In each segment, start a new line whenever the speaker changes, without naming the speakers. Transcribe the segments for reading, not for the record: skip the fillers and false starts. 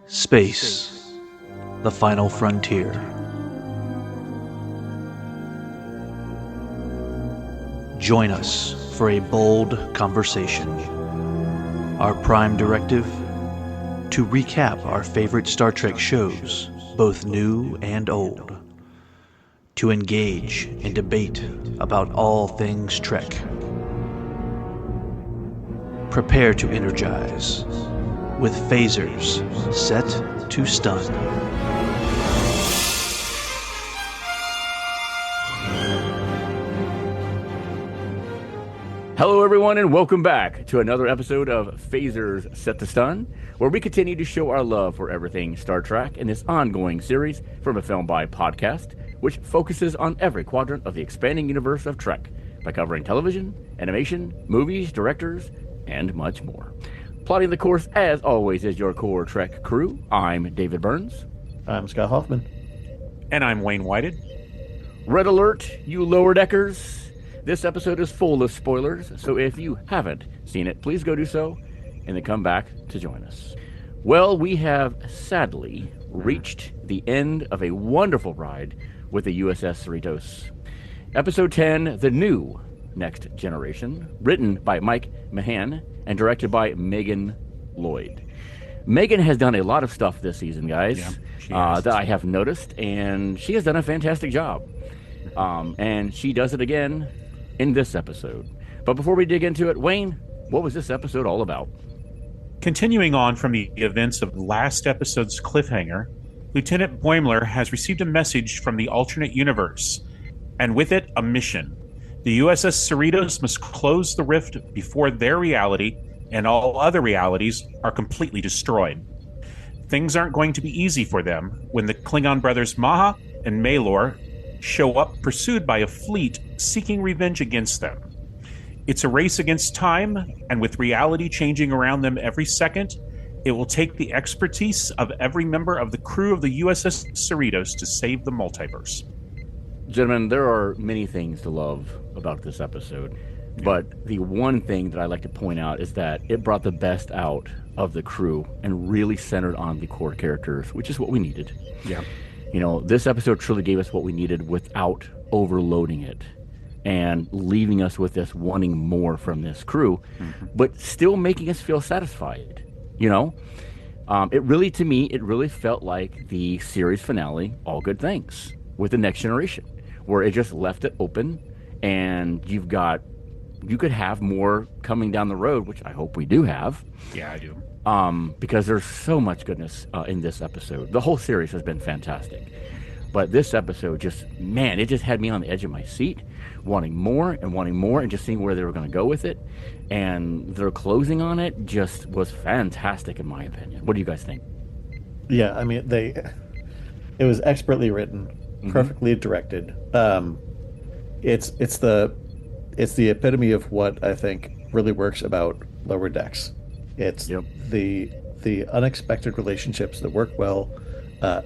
Space, the final frontier. Join us for a bold conversation. Our prime directive? To recap our favorite Star Trek shows, both new and old. To engage in debate about all things Trek. Prepare to energize with phasers set to stun.
Hello, everyone, and welcome back to another episode of Phasers Set to Stun, where we continue to show our love for everything Star Trek in this ongoing series from a Film by podcast, which focuses on every quadrant of the expanding universe of Trek by covering television, animation, movies, directors, and much more. Plotting the course, as always, is your core Trek crew. I'm David Burns.
I'm Scott Hoffman.
And I'm Wayne Whited.
Red alert, you lower deckers. This episode is full of spoilers, so if you haven't seen it, please go do so, and then come back to join us. Well, we have sadly reached the end of a wonderful ride with the USS Cerritos. Episode 10, The New Next Generation, written by Mike Mahan and directed by Megan Lloyd. Megan has done a lot of stuff this season, guys, that I have noticed, and she has done a fantastic job. And she does it again in this episode. But before we dig into it, Wayne, what was this episode all about?
Continuing on from the events of last episode's cliffhanger, Lieutenant Boimler has received a message from the alternate universe, and with it, a mission. The USS Cerritos must close the rift before their reality and all other realities are completely destroyed. Things aren't going to be easy for them when the Klingon brothers Maha and Malor show up pursued by a fleet seeking revenge against them. It's a race against time, and with reality changing around them every second, it will take the expertise of every member of the crew of the USS Cerritos to save the multiverse.
Gentlemen, there are many things to love about this episode, but the one thing that I like to point out is that it brought the best out of the crew and really centered on the core characters, which is what we needed.
Yeah.
You know, this episode truly gave us what we needed without overloading it and leaving us with this wanting more from this crew, but still making us feel satisfied, you know? It really felt like the series finale, All Good Things, with the Next Generation, where it just left it open, and you could have more coming down the road, which I hope we do have.
Yeah, I do.
Because there's so much goodness in this episode. The whole series has been fantastic. But this episode it just had me on the edge of my seat, wanting more, and just seeing where they were going to go with it. And their closing on it just was fantastic, in my opinion. What do you guys think?
Yeah, I mean, it was expertly written, perfectly directed. It's the epitome of what I think really works about Lower Decks. It's the unexpected relationships that work well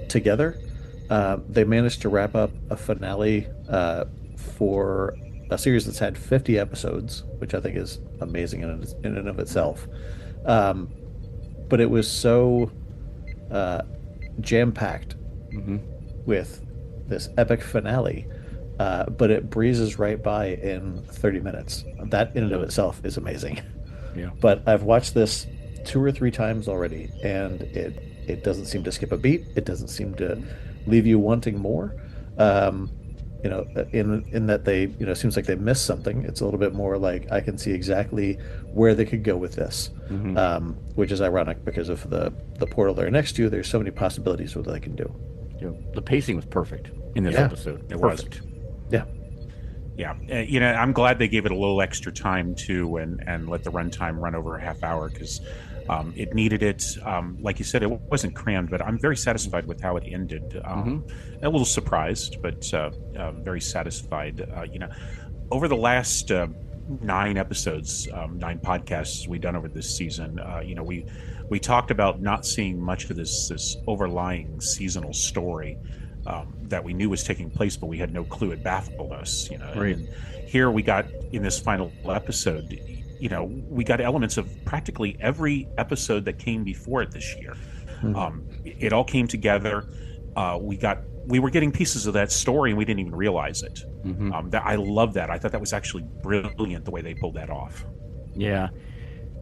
together. They managed to wrap up a finale for a series that's had 50 episodes, which I think is amazing in and of itself. But it was so jam-packed with this epic finale, but it breezes right by in 30 minutes. That in and of itself is amazing.
Yeah.
But I've watched this 2 or 3 times already, and it doesn't seem to skip a beat. It doesn't seem to leave you wanting more. In that they, seems like they missed something. It's a little bit more like I can see exactly where they could go with this, which is ironic because of the portal there next to you. There's so many possibilities of what they can do.
Yeah. The pacing was perfect in this episode.
It
Perfect.
was.
Yeah.
Yeah. I'm glad they gave it a little extra time too, and let the runtime run over a half hour because it needed it. Like you said, it wasn't crammed, but I'm very satisfied with how it ended. A little surprised, but very satisfied. Over the last 9 episodes, 9 podcasts we've done over this season, we talked about not seeing much of this overlying seasonal story that we knew was taking place, but we had no clue. It baffled us,
Right.
And here we got in this final episode, we got elements of practically every episode that came before it this year. It all came together. We were getting pieces of that story and we didn't even realize it. I love that. I thought that was actually brilliant the way they pulled that off.
Yeah.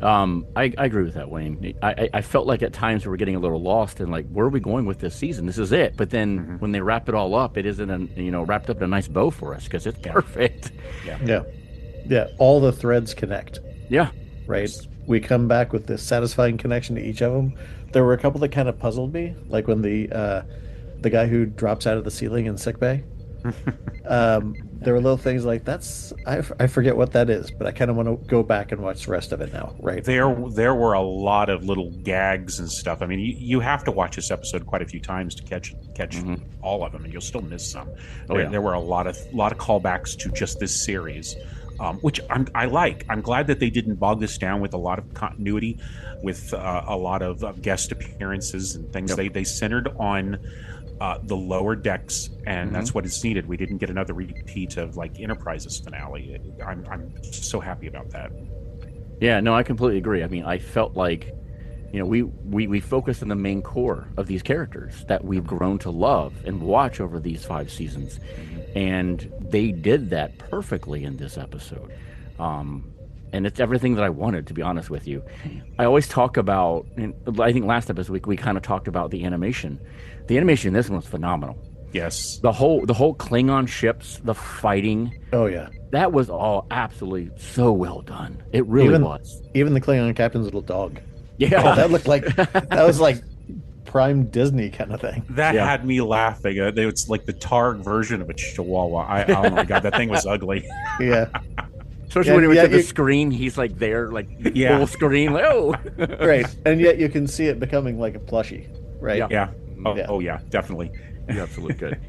I agree with that, Wayne. I felt like at times we were getting a little lost and like, where are we going with this season? This is it. But then when they wrap it all up, it isn't wrapped up in a nice bow for us because it's perfect.
Yeah. All the threads connect.
Yeah.
Right.
Yes.
We come back with this satisfying connection to each of them. There were a couple that kind of puzzled me, like when the guy who drops out of the ceiling in sickbay. There were little things like I forget what that is, but I kind of want to go back and watch the rest of it now. Right.
There were a lot of little gags and stuff. I mean, you have to watch this episode quite a few times to catch all of them, and you'll still miss some. There were a lot of callbacks to just this series, which I like. I'm glad that they didn't bog this down with a lot of continuity, with a lot of guest appearances and things. They centered on the lower decks, and that's what is needed. We didn't get another repeat of like Enterprise's finale. I'm so happy about that.
Yeah, no, I completely agree. I mean, I felt like, we focused on the main core of these characters that we've grown to love and watch over these 5 seasons, and they did that perfectly in this episode. And it's everything that I wanted, to be honest with you. I always talk about, and I think last episode we kind of talked about the animation. The animation in this one was phenomenal.
Yes.
The whole Klingon ships, the fighting.
Oh yeah.
That was all absolutely so well done. It really was.
Even the Klingon captain's little dog.
Yeah.
That looked like that was like prime Disney kind of thing.
That had me laughing. It's like the Targ version of a Chihuahua. Oh my god, that thing was ugly.
Yeah.
Especially when he went to the screen, he's like there, like full screen. Like, oh,
right. And yet you can see it becoming like a plushie, right?
Yeah. Oh yeah, definitely.
You're absolutely good.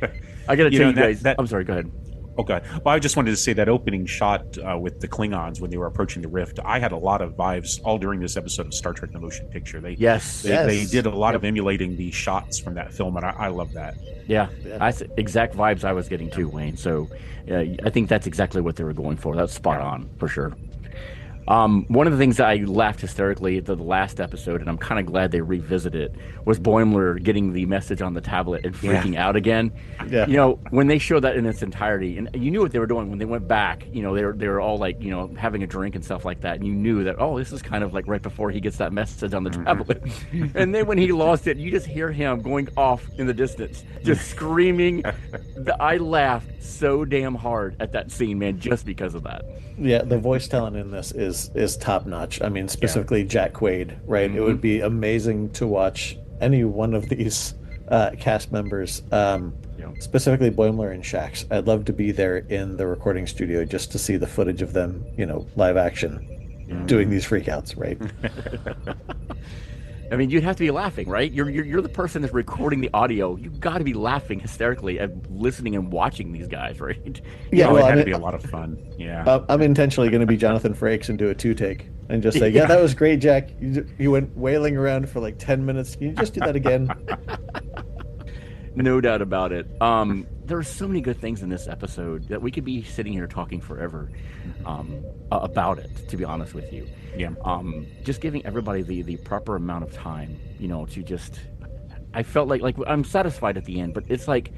I got to tell you guys. I'm sorry. Go ahead.
Oh god. Well, I just wanted to say that opening shot with the Klingons when they were approaching the rift. I had a lot of vibes all during this episode of Star Trek: The Motion Picture. They did a lot of emulating the shots from that film, and I love that.
Yeah. That's exact vibes I was getting too, Wayne. So I think that's exactly what they were going for. That's spot on for sure. One of the things that I laughed hysterically at the last episode, and I'm kind of glad they revisited it, was Boimler getting the message on the tablet and freaking out again. Yeah. When they showed that in its entirety, and you knew what they were doing when they went back. They were all like, having a drink and stuff like that, and you knew that this is kind of like right before he gets that message on the tablet. And then when he lost it, you just hear him going off in the distance, just screaming. I laughed so damn hard at that scene, man, just because of that.
Yeah, the voice talent in this is top notch. I mean, specifically Jack Quaid, right? It would be amazing to watch any one of these cast members, specifically Boimler and Shax. I'd love to be there in the recording studio just to see the footage of them, live action, doing these freakouts, right?
I mean, you'd have to be laughing, right? You're the person that's recording the audio. You've got to be laughing hysterically at listening and watching these guys, right?
Yeah, it had to be a lot of fun. Yeah,
I'm intentionally going to be Jonathan Frakes and do a 2-take and just say, "Yeah, that was great, Jack. You went wailing around for like 10 minutes. Can you just do that again?"
No doubt about it. There are so many good things in this episode that we could be sitting here talking forever about it, to be honest with you.
Yeah.
Just giving everybody the proper amount of time, to just... I felt like I'm satisfied at the end, but it's like,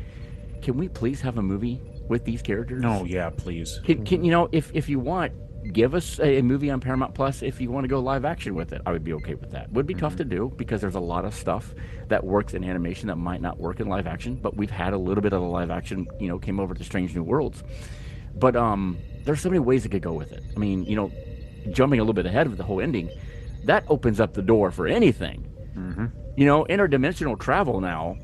can we please have a movie with these characters?
No, yeah, please.
Can if you want, give us a movie on Paramount Plus. If you want to go live action with it, I would be okay with that. Would be tough to do because there's a lot of stuff that works in animation that might not work in live action, but we've had a little bit of the live action, came over to Strange New Worlds. But there's so many ways it could go with it. I mean, jumping a little bit ahead of the whole ending, that opens up the door for anything. Interdimensional travel now.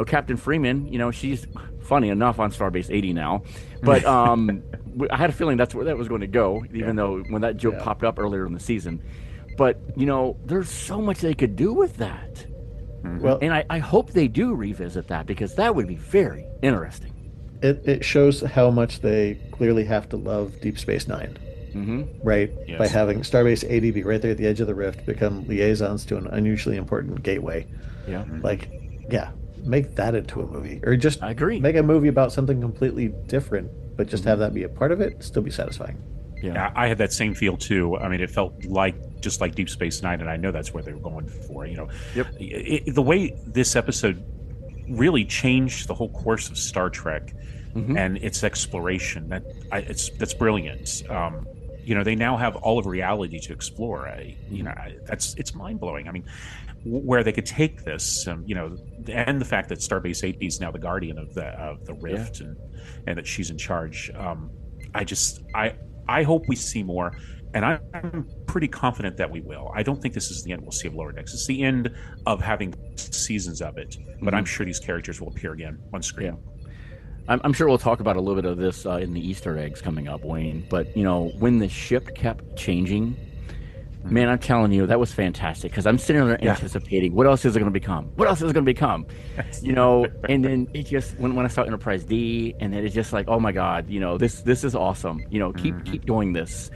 Captain Freeman, she's funny enough on Starbase 80 now, but I had a feeling that's where that was going to go, even though when that joke popped up earlier in the season. But there's so much they could do with that. Well, and I hope they do revisit that because that would be very interesting.
It shows how much they clearly have to love Deep Space Nine. Right? Yes. By having Starbase 80 be right there at the edge of the rift, become liaisons to an unusually important gateway.
Yeah.
Make that into a movie. Or just
I agree.
Make a movie about something completely different, but just have that be a part of it, still be satisfying.
Yeah, I had that same feel too. I mean, it felt just like Deep Space Nine, and I know that's what they were going for.
Yep.
The way this episode really changed the whole course of Star Trek and its exploration. That's brilliant. They now have all of reality to explore. It's mind blowing. I mean, where they could take this, and the fact that Starbase 80 is now the guardian of the Rift, and that she's in charge. I hope we see more, and I'm pretty confident that we will. I don't think this is the end we'll see of Lower Decks. It's the end of having seasons of it, but I'm sure these characters will appear again on screen.
Yeah. I'm sure we'll talk about a little bit of this in the Easter eggs coming up, Wayne. But, when the ship kept changing, man, I'm telling you, that was fantastic. Because I'm sitting there anticipating, what else is it going to become? What else is it going to become? And then it just, when I saw Enterprise D, and then it's just like, oh my God, this is awesome. Keep doing this.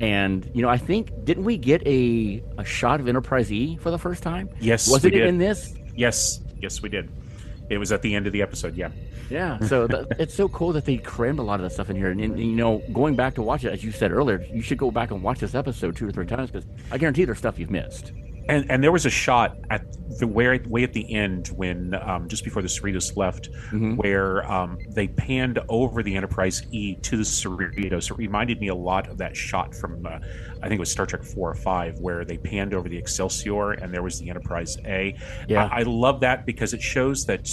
And, I think, didn't we get a shot of Enterprise E for the first time?
Yes,
Wasn't it in this?
Yes, we did. It was at the end of the episode, yeah.
Yeah, so it's so cool that they crammed a lot of that stuff in here. And going back to watch it, as you said earlier, you should go back and watch this episode 2 or 3 times, because I guarantee there's stuff you've missed.
And there was a shot at the way at the end when just before the Cerritos left, where they panned over the Enterprise E to the Cerritos. It reminded me a lot of that shot from I think it was Star Trek 4 or 5, where they panned over the Excelsior and there was the Enterprise A.
Yeah,
I love that because it shows that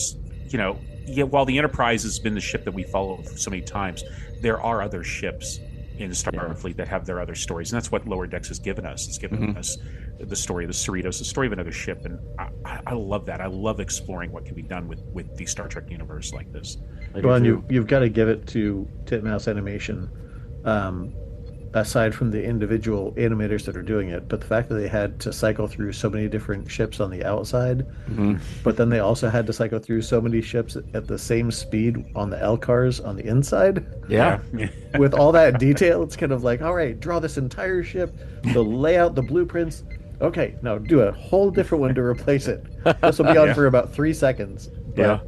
while the Enterprise has been the ship that we followed so many times, there are other ships in the Starfleet that have their other stories, and that's what Lower Decks has given us. It's given us the story of the Cerritos, the story of another ship, and I love that. I love exploring what can be done with the Star Trek universe like this.
Well, and you've got to give it to Titmouse Animation, aside from the individual animators that are doing it, but the fact that they had to cycle through so many different ships on the outside, but then they also had to cycle through so many ships at the same speed on the L cars on the inside.
Yeah.
With all that detail, it's kind of like, all right, draw this entire ship, the layout, the blueprints. Okay, now do a whole different one to replace it. This will be on for about 3 seconds.
Yeah.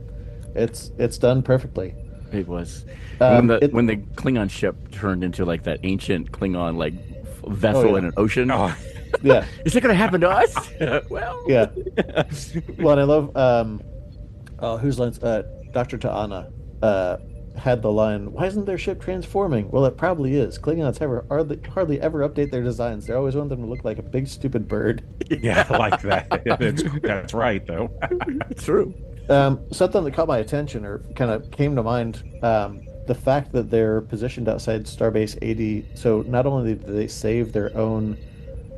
It's done perfectly.
It was when the Klingon ship turned into like that ancient Klingon vessel in an ocean.
Oh.
Yeah.
Is it going to happen to us? Well,
yeah. Well, and I love whose lines? Dr. Ta'ana had the line, "Why isn't their ship transforming?" Well, it probably is. Klingons hardly ever update their designs. They always want them to look like a big stupid bird.
Yeah, I like that. That's right, though.
It's true.
Something that caught my attention or kind of came to mind, the fact that they're positioned outside Starbase 80. So not only do they save their own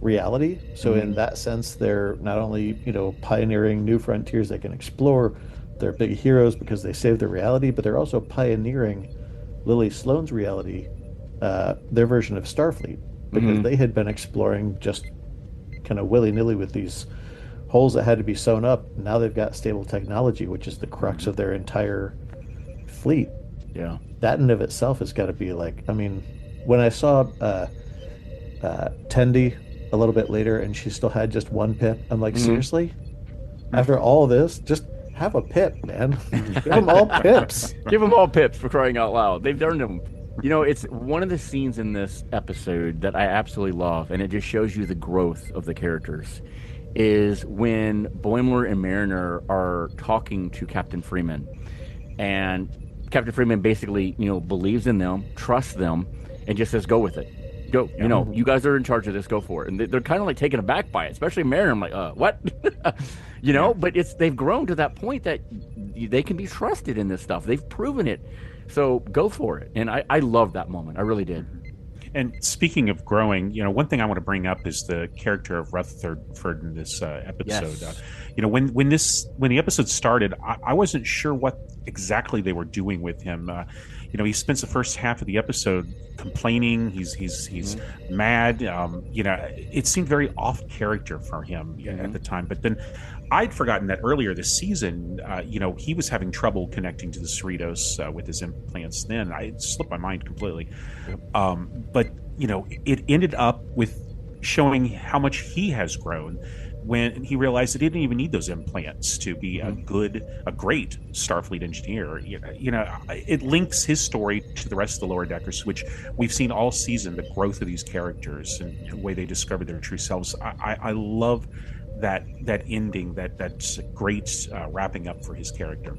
reality, so in that sense, they're not only pioneering new frontiers they can explore. They're big heroes because they saved their reality, but they're also pioneering Lily Sloan's reality, their version of Starfleet, because they had been exploring just kind of willy-nilly with these holes that had to be sewn up. Now they've got stable technology, which is the crux of their entire fleet.
Yeah.
That in of itself has got to be like, I mean, when I saw Tendi a little bit later and she still had just one pip, I'm like, seriously? After all this, just have a pip, man. Give them all pips.
Give them all pips, for crying out loud. They've earned them. It's one of the scenes in this episode that I absolutely love, and it just shows you the growth of the characters, is when Boimler and Mariner are talking to Captain Freeman. And Captain Freeman basically, believes in them, trusts them, and just says, go with it. Go. You guys are in charge of this. Go for it. And they're kind of like taken aback by it, especially Mariner. I'm like, what? But they've grown to that point that they can be trusted in this stuff. They've proven it. So go for it. And I love that moment. I really did.
And speaking of growing, one thing I want to bring up is the character of Rutherford in this episode.
Yes.
When the episode started, I wasn't sure what exactly they were doing with him. He spends the first half of the episode complaining. He's mad. It seemed very off character for him at the time. But then I'd forgotten that earlier this season, he was having trouble connecting to the Cerritos with his implants. Then it slipped my mind completely. But it ended up with showing how much he has grown, when he realized that he didn't even need those implants to be a great Starfleet engineer. It links his story to the rest of the Lower Deckers, which we've seen all season, the growth of these characters and the way they discover their true selves. I love that ending, that's great wrapping up for his character.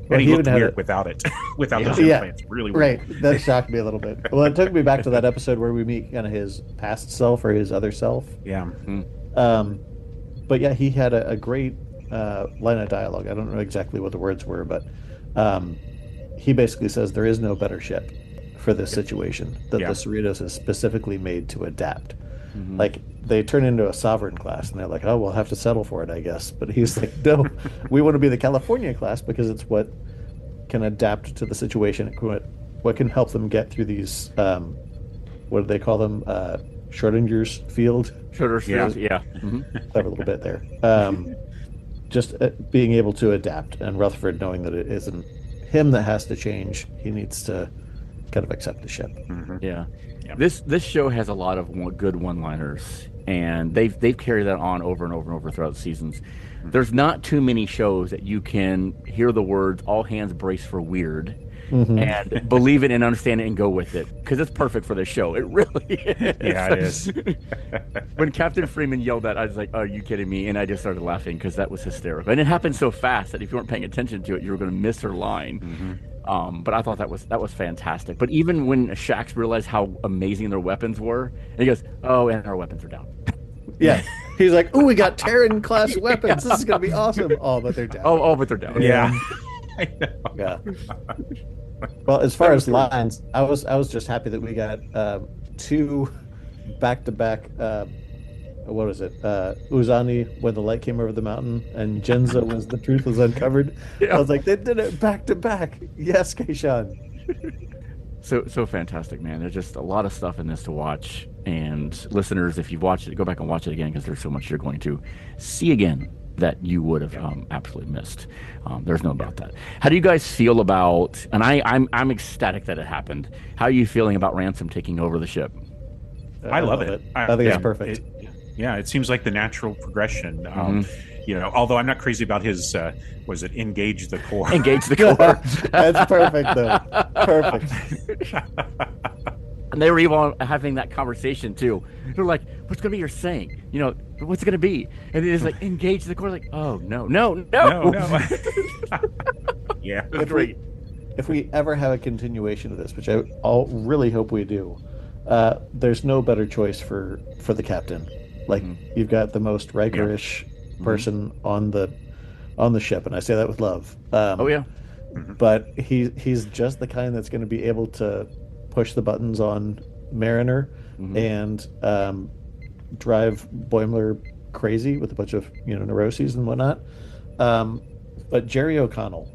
Well,
And he looked
even had
weird without it, without those implants. Really weird.
Right. That shocked me a little bit. Well, it took me back to that episode where we meet kind of his past self or his other self.
Yeah.
But yeah, he had a great line of dialogue. I don't know exactly what the words were, but he basically says there is no better ship for this situation, that the Cerritos is specifically made to adapt. Like, they turn into a sovereign class, and they're like, oh, we'll have to settle for it, I guess. But he's like, no, we want to be the California class because it's what can adapt to the situation, what can help them get through these, what do they call them? Schrodinger's field?
Schrodinger's field, yeah.
Clever little bit there. Just being able to adapt, and Rutherford knowing that it isn't him that has to change, he needs to kind of accept the ship.
Yeah. This show has a lot of good one-liners, and they've carried that on over and over and over throughout the seasons. There's not too many shows that you can hear the words "all hands brace for weird" and believe it and understand it and go with it, because it's perfect for this show. It really is.
Yeah, it is.
When Captain Freeman yelled that, I was like, "Are you kidding me?" And I just started laughing because that was hysterical, and it happened so fast that if you weren't paying attention to it, you were going to miss her line. But I thought that was fantastic. But even when Shax realized how amazing their weapons were, and he goes, "Oh, and our weapons are down."
Yeah, he's like, "Ooh, we got Terran class weapons. This is gonna be awesome." Oh, but they're down.
Oh, but they're down.
Yeah.
Yeah. Well, as far as lines, I was just happy that we got two back-to-back. What was it? Uzani, when the light came over the mountain, and Jenza was the truth was uncovered. Yeah. I was like, they did it back to back. Yes, Keishan.
So fantastic, man. There's just a lot of stuff in this to watch. And listeners, if you've watched it, go back and watch it again, because there's so much you're going to see again that you would have absolutely missed. There's no about that. How do you guys feel about? And I'm ecstatic that it happened. How are you feeling about Ransom taking over the ship?
I love it.
I think it's perfect.
It seems like the natural progression. Although I'm not crazy about his, was it engage the core?
Engage the core.
That's perfect, though. Perfect.
And they were even having that conversation, too. They're like, what's going to be your saying? What's it going to be? And it's like, engage the core. Like, oh, no.
Yeah.
If we ever have a continuation of this, which I really hope we do, there's no better choice for the captain. Like, you've got the most Riker-ish person on the ship, and I say that with love. But he's just the kind that's going to be able to push the buttons on Mariner and drive Boimler crazy with a bunch of neuroses and whatnot. But Jerry O'Connell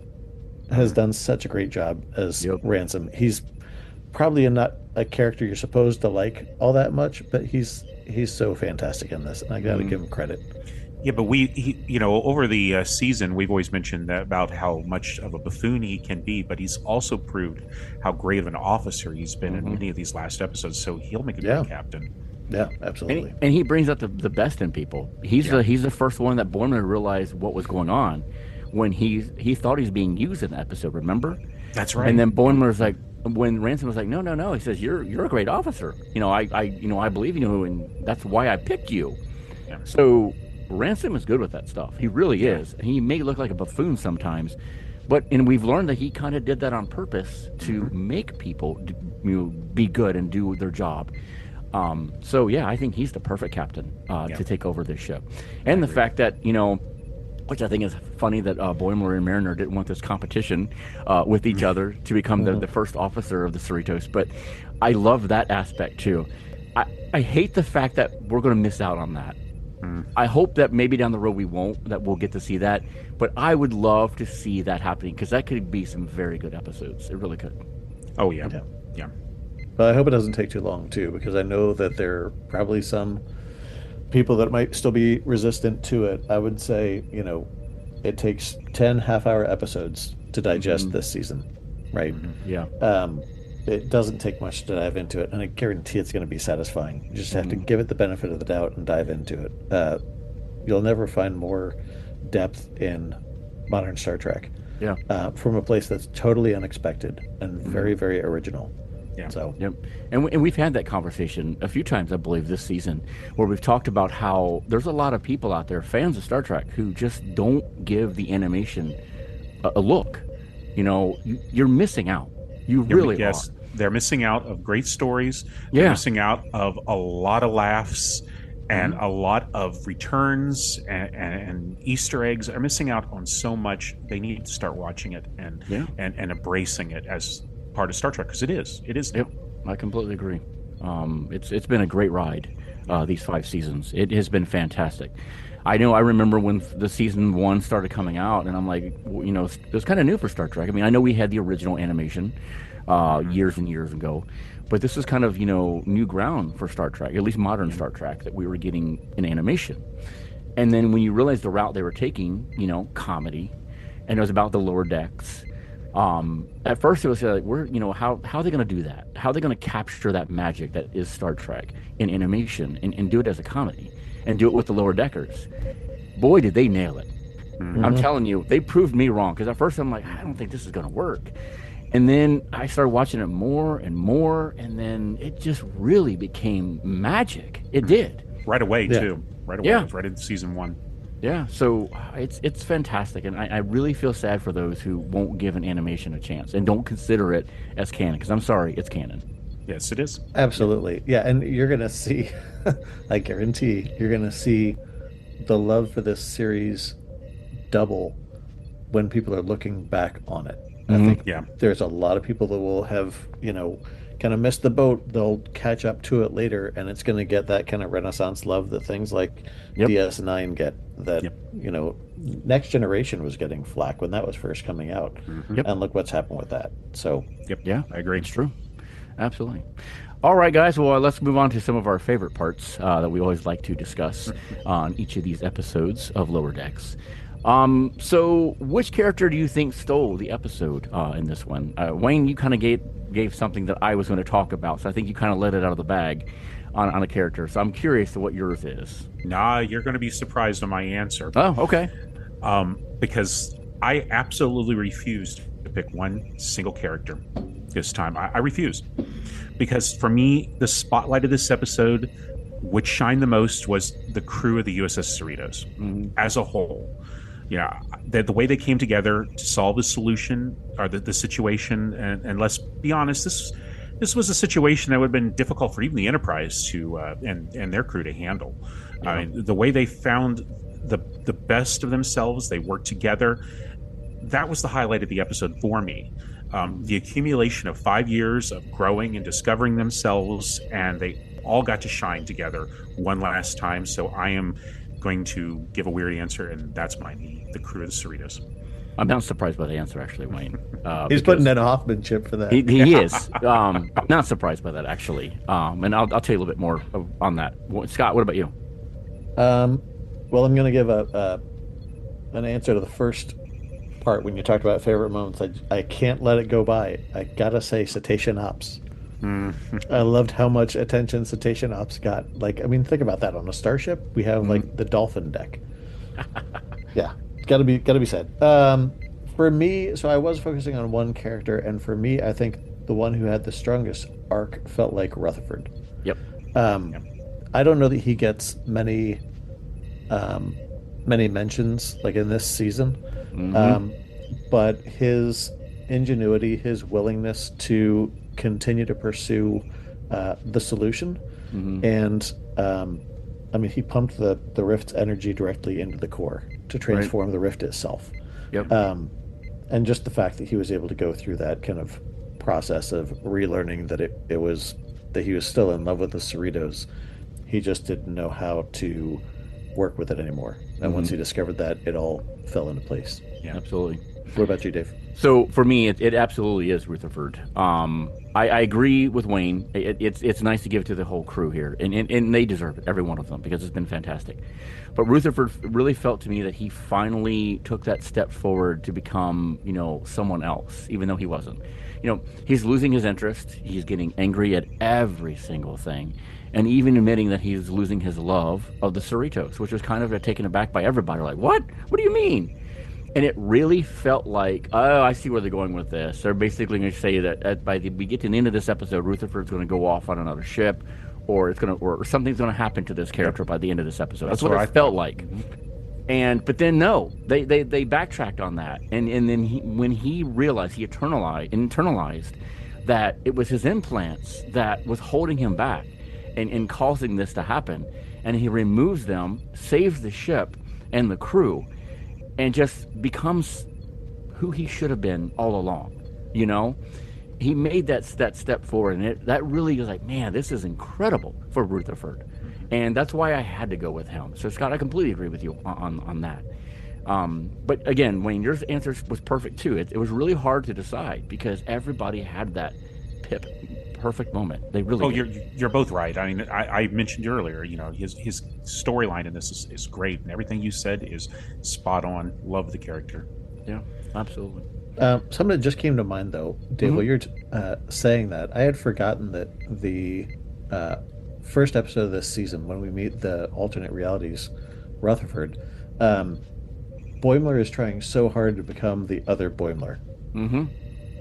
has done such a great job as Ransom. He's probably not a character you're supposed to like all that much, but he's so fantastic in this, and I got to give him credit.
Yeah, but over the season, we've always mentioned about how much of a buffoon he can be, but he's also proved how great of an officer he's been in many of these last episodes. So he'll make a good captain.
Yeah, absolutely.
And he brings out the best in people. He's the first one that Boimler realized what was going on when he thought he was being used in the episode. Remember?
That's right.
And then Boimler's like, when Ransom was like, no, he says, you're a great officer. I believe in you, and that's why I picked you. Yeah. So Ransom is good with that stuff. He really is. And he may look like a buffoon sometimes, and we've learned that he kind of did that on purpose to make people be good and do their job. I think he's the perfect captain to take over this ship. And the fact that, which I think is funny that Boimler and Mariner didn't want this competition with each other to become the first officer of the Cerritos. But I love that aspect too. I hate the fact that we're going to miss out on that. I hope that maybe down the road we'll get to see that. But I would love to see that happening, because that could be some very good episodes. It really could.
Oh, yeah.
But I hope it doesn't take too long, too, because I know that there are probably some people that might still be resistant to it. I would say, it takes 10 half-hour episodes to digest this season, right?
Yeah.
It doesn't take much to dive into it, and I guarantee it's going to be satisfying. You just have to give it the benefit of the doubt and dive into it. You'll never find more depth in modern Star Trek.
Yeah.
From a place that's totally unexpected and very, very original.
Yeah.
So,
Yep. And we've had that conversation a few times, I believe, this season, where we've talked about how there's a lot of people out there, fans of Star Trek, who just don't give the animation a look. You know, you're missing out. You really are.
Yes, they're missing out of great stories. They're
Yeah.
missing out of a lot of laughs and a lot of returns and Easter eggs. Are missing out on so much. They need to start watching it and embracing it as part of Star Trek, because it is. It is now.
Yep. I completely agree. It's been a great ride, these 5 seasons. It has been fantastic. I remember when the season 1 started coming out, and I'm like, you know, it was kind of new for Star Trek. I mean, I know we had the original animation years and years ago, but this is kind of, you know, new ground for Star Trek, at least modern Star Trek, that we were getting in animation. And then when you realize the route they were taking, you know, comedy, and it was about the lower decks. At first it was like, how are they going to do that? How are they going to capture that magic that is Star Trek in animation and do it as a comedy and do it with the lower deckers? Boy, did they nail it. I'm telling you, they proved me wrong, because at first I'm like, I don't think this is going to work. And then I started watching it more and more, and then it just really became magic. It did.
Right away, too. Right away.
Yeah.
It was right in season 1.
Yeah, so it's fantastic, and I really feel sad for those who won't give an animation a chance and don't consider it as canon, because I'm sorry, it's canon.
Yes, it is.
absolutely. Yeah, and you're going to see, I guarantee, you're going to see the love for this series double when people are looking back on it. I think there's a lot of people that will have, you know, kind of missed the boat. They'll catch up to it later, and it's going to get that kind of Renaissance love that things like DS9 get. That you know, Next Generation was getting flack when that was first coming out, and look what's happened with that. So,
Yeah,
I agree.
It's true. Absolutely. All right, guys. Well, let's move on to some of our favorite parts that we always like to discuss on each of these episodes of Lower Decks. So which character do you think stole the episode in this one? Wayne, you kind of gave something that I was going to talk about, so I think you kind of let it out of the bag on a character. So I'm curious to what yours is.
Nah, you're going to be surprised on my answer.
Oh, okay.
Because I absolutely refused to pick one single character this time. I refused. Because for me, the spotlight of this episode, which shined the most, was the crew of the USS Cerritos as a whole. You know, the way they came together to solve the solution or the situation, and let's be honest, this was a situation that would have been difficult for even the Enterprise to and their crew to handle. I mean, the way they found the best of themselves, they worked together. That was the highlight of the episode for me. The accumulation of 5 years of growing and discovering themselves, and they all got to shine together one last time. So I am going to give a weird answer, and that's mine, the crew of the Cerritos.
I'm not surprised by the answer, actually, Wayne.
he's putting in a Hoffman chip for that.
He is. I'm not surprised by that, actually. And I'll tell you a little bit more on that. Scott, what about you?
Well, I'm going to give an answer to the first part when you talked about favorite moments. I can't let it go by. I gotta say Cetacean Ops. I loved how much attention Cetacean Ops got. Like, I mean, think about that. On a starship, we have like the dolphin deck. Yeah, gotta be said. For me, so I was focusing on one character, and for me, I think the one who had the strongest arc felt like Rutherford.
Yep.
I don't know that he gets many mentions like in this season, but his ingenuity, his willingness to continue to pursue the solution, and I mean, he pumped the rift's energy directly into the core to transform the rift itself.
Yep.
And just the fact that he was able to go through that kind of process of relearning that it was that he was still in love with the Cerritos, he just didn't know how to work with it anymore. And once he discovered that, it all fell into place.
Yeah, absolutely.
What about you, Dave?
So for me, it absolutely is Rutherford. I agree with Wayne. It's nice to give it to the whole crew here, and they deserve it, every one of them, because it's been fantastic. But Rutherford really felt to me that he finally took that step forward to become, someone else, even though he wasn't. He's losing his interest. He's getting angry at every single thing, and even admitting that he's losing his love of the Cerritos, which was kind of taken aback by everybody. Like, what? What do you mean? And it really felt like, oh, I see where they're going with this. They're basically going to say that we get to the end of this episode, Rutherford's going to go off on another ship, or something's going to happen to this character by the end of this episode. That's what it felt like. But then no, they backtracked on that, and then when he realized, he internalized that it was his implants that was holding him back and causing this to happen, and he removes them, saves the ship and the crew, and just becomes who he should have been all along. He made that step forward, and that really was like, man, this is incredible for Rutherford, and that's why I had to go with him. So Scott, I completely agree with you on that. But again, Wayne, your answer was perfect too. It was really hard to decide because everybody had that perfect moment. They really did.
You're both right. I mean, I mentioned earlier, his storyline in this is great, and everything you said is spot on. Love the character.
Yeah, absolutely.
Something that just came to mind, though, Dave, while you're saying that, I had forgotten that the first episode of this season, when we meet the alternate realities, Rutherford, Boimler is trying so hard to become the other Boimler.
Mm-hmm.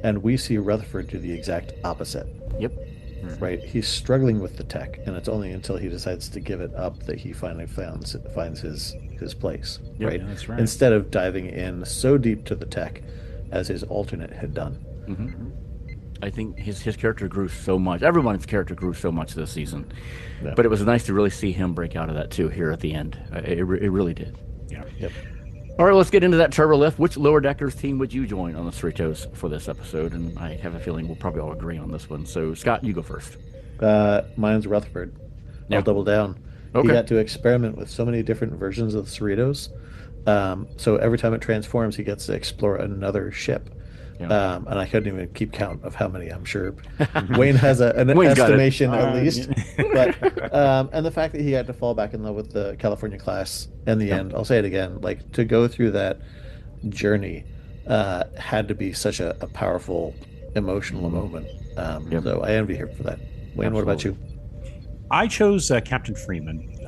And we see Rutherford do the exact opposite.
Yep.
Right? He's struggling with the tech, and it's only until he decides to give it up that he finally finds his place.
Yep,
right?
Yeah, that's right.
Instead of diving in so deep to the tech as his alternate had done.
Mm-hmm. I think his character grew so much. Everyone's character grew so much this season. Yeah. But it was nice to really see him break out of that too here at the end. It really did.
Yeah.
Yep.
All right, let's get into that turbo lift. Which Lower Deckers team would you join on the Cerritos for this episode? And I have a feeling we'll probably all agree on this one. So, Scott, you go first.
Mine's Rutherford.
Yeah.
I'll double down.
Okay.
He got to experiment with so many different versions of the Cerritos. So every time it transforms, he gets to explore another ship.
Yeah.
And I couldn't even keep count of how many. I'm sure Wayne has an
Wayne's
estimation at least. But and the fact that he had to fall back in love with the California class in the end, I'll say it again, like to go through that journey had to be such a powerful emotional moment. So I envy her for that. Wayne, what about you?
I chose Captain Freeman.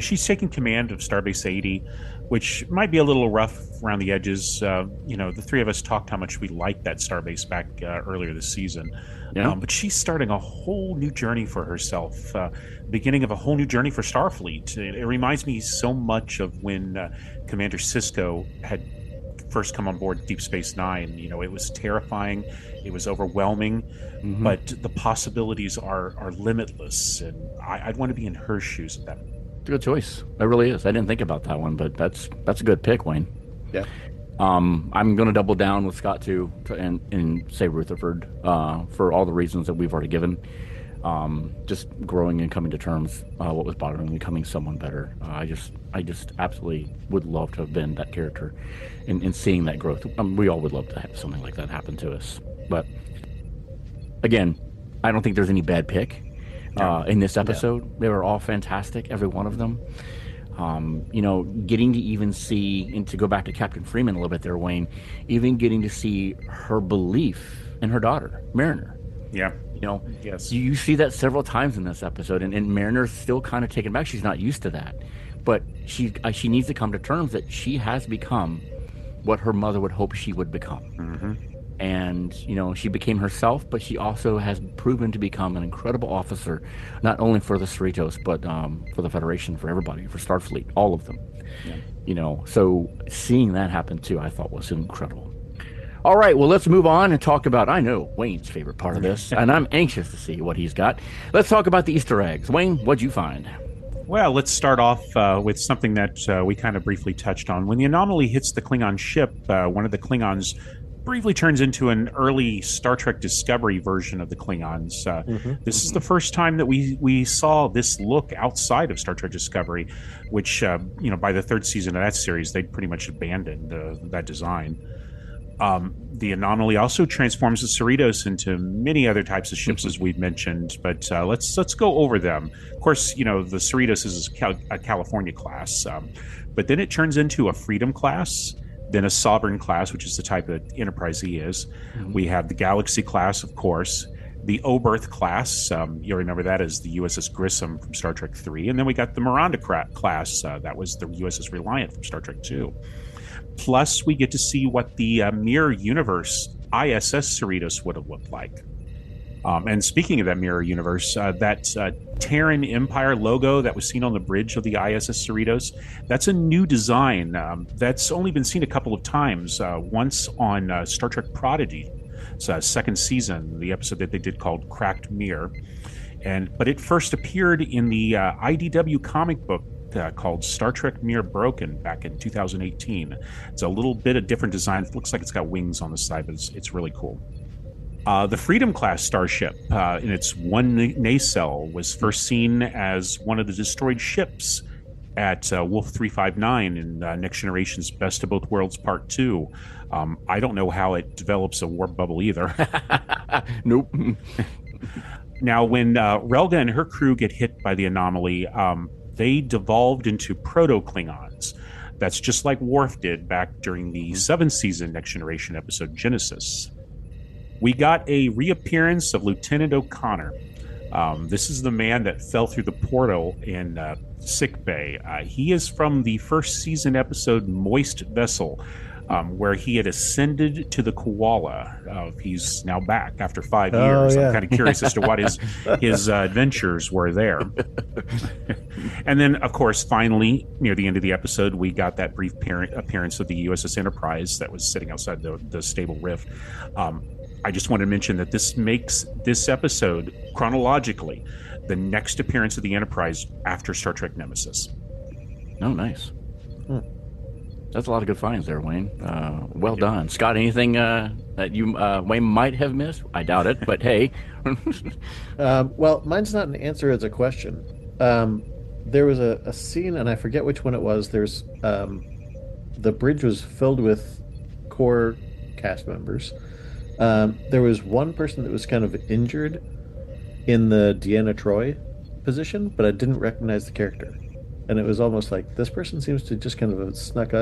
She's taking command of Starbase 80, which might be a little rough around the edges. The three of us talked how much we liked that Starbase back earlier this season.
Yeah.
But she's starting a whole new journey for herself, beginning of a whole new journey for Starfleet. It reminds me so much of when Commander Sisko had first come on board Deep Space Nine. It was terrifying, it was overwhelming, but the possibilities are limitless, and I'd want to be in her shoes at that.
It's a good choice. It really is. I didn't think about that one, but that's a good pick, Wayne.
Yeah.
I'm going to double down with Scott too, and say Rutherford for all the reasons that we've already given. Just growing and coming to terms what was bothering me, becoming someone better. I just absolutely would love to have been that character, and seeing that growth. We all would love to have something like that happen to us. But again, I don't think there's any bad pick in this episode. Yeah. They were all fantastic, every one of them. Getting to even see, and to go back to Captain Freeman a little bit there, Wayne, even getting to see her belief in her daughter, Mariner.
Yeah.
Yes. You see that several times in this episode, and Mariner's still kind of taken back. She's not used to that, but she needs to come to terms that she has become what her mother would hope she would become.
Mm-hmm.
And she became herself, but she also has proven to become an incredible officer, not only for the Cerritos, but for the Federation, for everybody, for Starfleet, all of them. Yeah. So seeing that happen too, I thought was incredible. All right, well, let's move on and talk about, I know, Wayne's favorite part of this, and I'm anxious to see what he's got. Let's talk about the Easter eggs. Wayne, what'd you find?
Well, let's start off with something that we kind of briefly touched on. When the anomaly hits the Klingon ship, one of the Klingons briefly turns into an early Star Trek Discovery version of the Klingons. This is the first time that we saw this look outside of Star Trek Discovery, which, by the third season of that series, they'd pretty much abandoned that design. The anomaly also transforms the Cerritos into many other types of ships, as we've mentioned. But let's go over them. Of course, the Cerritos is a California class, but then it turns into a Freedom class, then a Sovereign class, which is the type that Enterprise E is. We have the Galaxy class, of course. The Oberth class, you remember that as the USS Grissom from Star Trek 3. And then we got the Miranda class, that was the USS Reliant from Star Trek 2. Plus, we get to see what the Mirror Universe ISS Cerritos would have looked like. And speaking of that Mirror Universe, that Terran Empire logo that was seen on the bridge of the ISS Cerritos, that's a new design that's only been seen a couple of times. Once on Star Trek Prodigy, second season, the episode that they did called Cracked Mirror. But it first appeared in the IDW comic book called Star Trek Mirror Broken back in 2018. It's a little bit of different design. It looks like it's got wings on the side, but it's really cool. The Freedom class starship in its one nacelle was first seen as one of the destroyed ships at Wolf 359 in Next Generation's Best of Both Worlds Part 2. I don't know how it develops a warp bubble either.
Nope.
Now, when Relga and her crew get hit by the anomaly, they devolved into proto-Klingons. That's just like Worf did back during the 7th season Next Generation episode Genesis. We got a reappearance of Lieutenant O'Connor. This is the man that fell through the portal in sickbay. He is from the first season episode Moist Vessel, where he had ascended to the koala. He's now back after 5 years.
Yeah.
I'm kind of curious as to what his adventures were there. And then, of course, finally, near the end of the episode, we got that brief appearance of the USS Enterprise that was sitting outside the stable rift. I just want to mention that this makes this episode, chronologically, the next appearance of the Enterprise after Star Trek Nemesis.
Oh, nice. That's a lot of good finds there, Wayne. Well done. Scott, anything that you, Wayne, might have missed? I doubt it, but hey.
Well, mine's not an answer, it's a question. There was a scene, and I forget which one it was. There's the bridge was filled with core cast members. There was one person that was kind of injured in the Deanna Troi position, but I didn't recognize the character. And it was almost like this person seems to just kind of snuck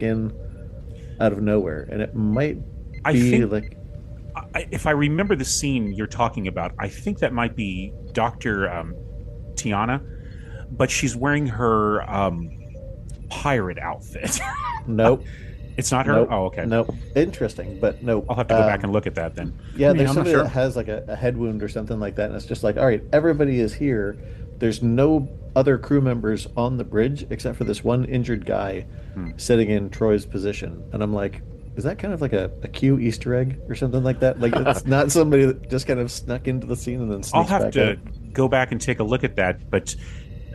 in out of nowhere. And it might be
if I remember the scene you're talking about, I think that might be Dr. Tiana, but she's wearing her pirate outfit.
Nope.
It's not her?
Nope.
Oh, okay.
Nope. Interesting, but nope.
I'll have to go back and look at that then.
Yeah, there's
I'm not
somebody
sure.
that has like a head wound or something like that, and it's just like, all right, everybody is here. There's no other crew members on the bridge except for this one injured guy sitting in Troy's position. And I'm like, is that kind of like a Q Easter egg or something like that? Like, it's not somebody that just kind of snuck into the scene and then sneaks
I'll have
back
to
out.
go back and take a look at that. But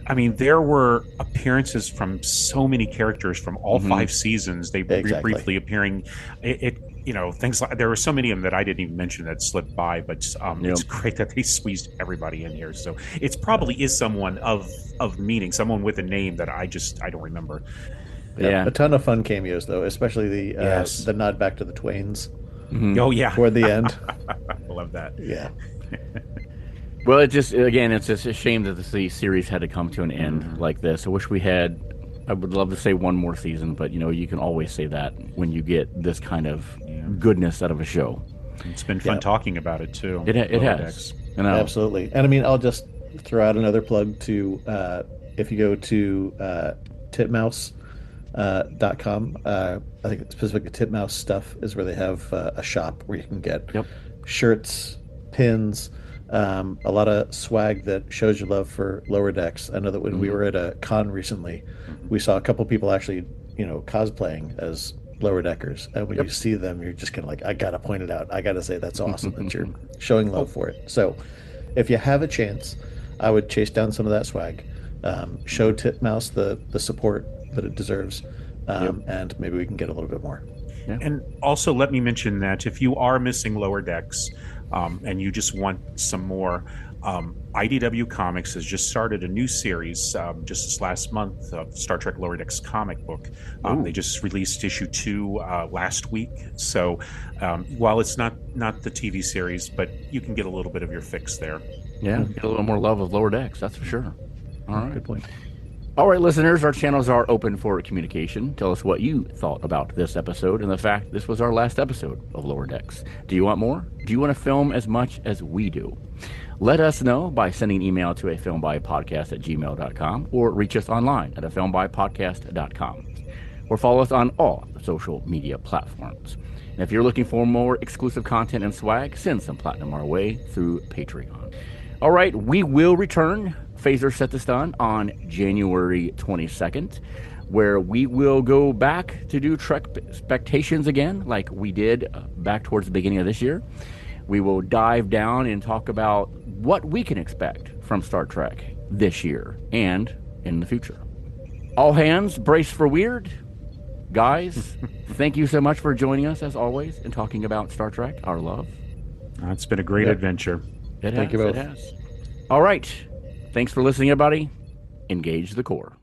I mean, there were appearances from so many characters from all 5 seasons. They
Exactly.
briefly appearing. Things like there were so many of them that I didn't even mention that slipped by. But it's great that they squeezed everybody in here. So it's probably is someone of meaning, someone with a name that I don't remember.
Yeah.
A ton of fun cameos though, especially the nod back to the Twains
Oh yeah,
toward the end.
I love that.
Yeah.
Well, it's just a shame that the series had to come to an end like this. I wish we had. I would love to say one more season, but you can always say that when you get this kind of goodness out of a show.
It's been fun talking about it too.
It
Lower
has.
Decks.
Absolutely. And I mean, I'll just throw out another plug to if you go to titmouse.com, I think specifically Titmouse stuff is where they have a shop where you can get shirts, pins, a lot of swag that shows your love for Lower Decks. I know that when we were at a con recently, we saw a couple people actually, cosplaying as Lower Deckers. And when you see them, you're just kind of like, I got to point it out. I got to say that's awesome that you're showing love for it. So if you have a chance, I would chase down some of that swag. Show Titmouse the support that it deserves. And maybe we can get a little bit more.
Yeah.
And also, let me mention that if you are missing Lower Decks and you just want some more, IDW Comics has just started a new series just this last month of Star Trek Lower Decks comic book. They just released issue 2 last week. So while it's not the TV series, but you can get a little bit of your fix there.
Yeah, get a little more love of Lower Decks, that's for sure. All right.
Good point.
All right, listeners, our channels are open for communication. Tell us what you thought about this episode and the fact this was our last episode of Lower Decks. Do you want more? Do you want to film as much as we do? Let us know by sending an email to afilmbypodcast@gmail.com or reach us online at afilmbypodcast.com or follow us on all the social media platforms. And if you're looking for more exclusive content and swag, send some platinum our way through Patreon. All right, we will return. Phaser set this done on January 22nd, where we will go back to do Trek Spectations again, like we did back towards the beginning of this year. We will dive down and talk about what we can expect from Star Trek this year and in the future. All hands, brace for weird. Guys, thank you so much for joining us, as always, and talking about Star Trek, our love.
It's been a great adventure.
Thank you both.
It has. All right. Thanks for listening, everybody. Engage the core.